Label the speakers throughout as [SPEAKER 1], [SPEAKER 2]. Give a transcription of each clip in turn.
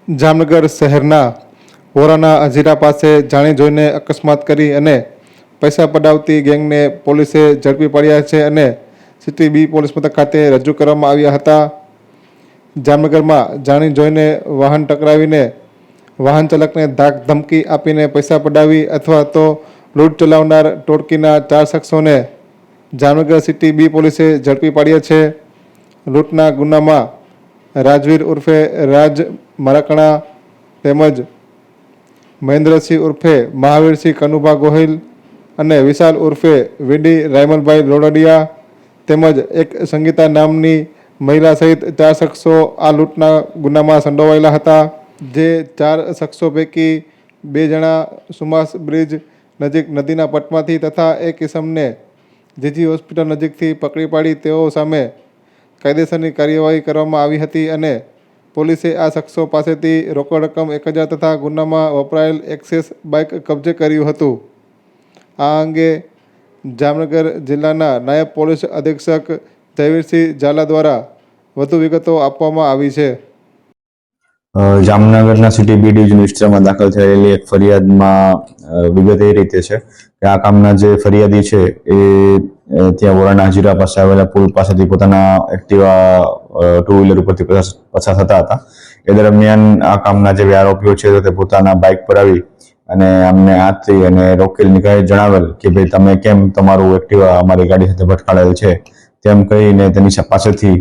[SPEAKER 1] જામનગર શહેરના વોરાના હજીરા પાસે જાણી જોઈને અકસ્માત કરી અને પૈસા પડાવતી ગેંગને પોલીસે ઝડપી પાડ્યા છે અને સિટી બી પોલીસ મથક ખાતે રજૂ કરવામાં આવ્યા હતા. જામનગરમાં જાણી જોઈને વાહન ટકરાવીને વાહન ચાલકને ધાક ધમકી આપીને પૈસા પડાવી અથવા તો લૂંટ ચલાવનાર ટોળકીના 4 શખ્સોને જામનગર સિટી બી પોલીસે ઝડપી પાડ્યા છે. લૂંટના ગુનામાં રાજવીર ઉર્ફે રાજ મરાકણા તેમજ મહેન્દ્રસિંહ ઉર્ફે મહાવીરસિંહ કનુભા ગોહિલ અને વિશાલ ઉર્ફે વીડી રાયમલભાઈ લોડડિયા તેમજ એક સંગીતા નામની મહિલા સહિત 4 શખ્સો આ લૂંટના ગુનામાં સંડોવાયેલા હતા. જે 4 શખ્સો પૈકી 2 જણા સુમાસ બ્રિજ નજીક નદીના પટમાંથી તથા એક ઇસમને જીજી હોસ્પિટલ નજીકથી પકડી પાડી તેઓ સામે કાયદેસરની કાર્યવાહી કરવામાં આવી હતી અને પોલીસે આ શખ્સો પાસેથી રોકડ રકમ 1000 તથા ગુનામાં વપરાયેલ એક્સેસ બાઇક કબજે કર્યું હતું. આ અંગે જામનગર જિલ્લાના નાયબ પોલીસ અધિક્ષક જયવીરસિંહ ઝાલા દ્વારા વધુ વિગતો આપવામાં આવી છે.
[SPEAKER 2] જામનગરના સિટી બી ડિવિઝન વિસ્તારમાં દાખલ થયેલી એક ફરિયાદમાં વિગત એ રીતે છે કે આ કામના જે ફરિયાદી છે એ ત્યાં વોરાના હજીરા પાસે આવેલા પુલ પાસેથી પોતાના એક્ટિવા 2 વ્હીલર ઉપરથી પસાર થતા હતા. એ દરમિયાન આ કામના જે આરોપીઓ છે તે પોતાના બાઇક પર આવી અને અમને હાથથી અને રોકેલ નિકાય જણાવેલ કે ભાઈ તમે કેમ તમારું એક્ટિવા અમારી ગાડી સાથે ભટકાડેલ છે તેમ કહીને તેની પાસેથી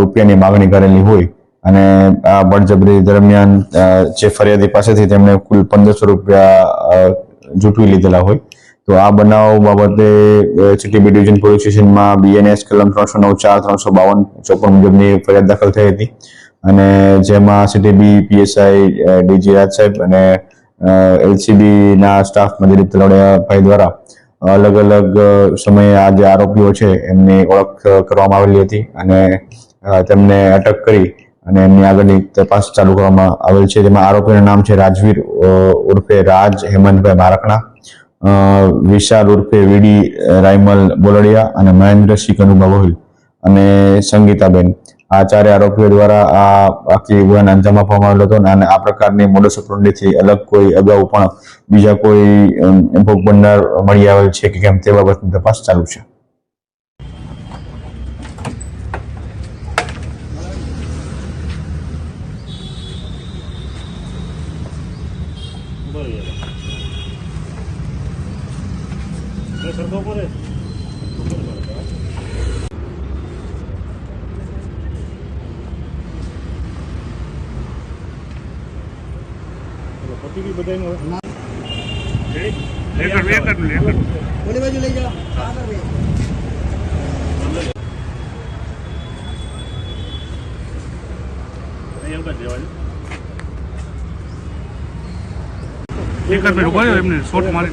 [SPEAKER 2] રૂપિયાની માગણી કરેલી હોય અને આ બળજબરી દરમિયાન જે ફરિયાદી પાસેથી તેમણે કુલ 1500 રૂપિયા જૂટવી લીધેલા હોય. તો આ બનાવ બાબતે સિટી બી ડિવિઝન પોલીસ સ્ટેશનમાં BNS કલમ 309(4), 352 મુજબની ફરિયાદ દાખલ થઈ હતી અને જેમાં સિટી બી PSI DG રાજ સાહેબ અને LCB ના સ્ટાફ દિલીપ તલવડિયાભાઈ દ્વારા અલગ અલગ સમયે આ જે આરોપીઓ છે એમની ઓળખ કરવામાં આવેલી હતી અને તેમને અટક કરી અને એમની આગળની તપાસ ચાલુ કરવામાં આવેલ છે. જેમાં આરોપીનું નામ છે રાજવીર ઉર્ફે રાજ હેમંતભાઈ મારકણા, વિશાલ ઉર્ફે વીડી રાયમલ બોલડિયા અને મહેન્દ્રસિંહ કનુભા ગોહિલ અને સંગીતાબેન. આ 4 આરોપીઓ દ્વારા આ આખી ગુનાને અંજામ આપવામાં આવેલો હતો અને આ પ્રકારની મોડસ ઓપરેન્ડીથી અલગ કોઈ અગાઉ પણ બીજા કોઈ ભોગ બનનાર મળી આવેલ છે કે કેમ તે બાબતની તપાસ ચાલુ છે.
[SPEAKER 3] એમને શોટ મારી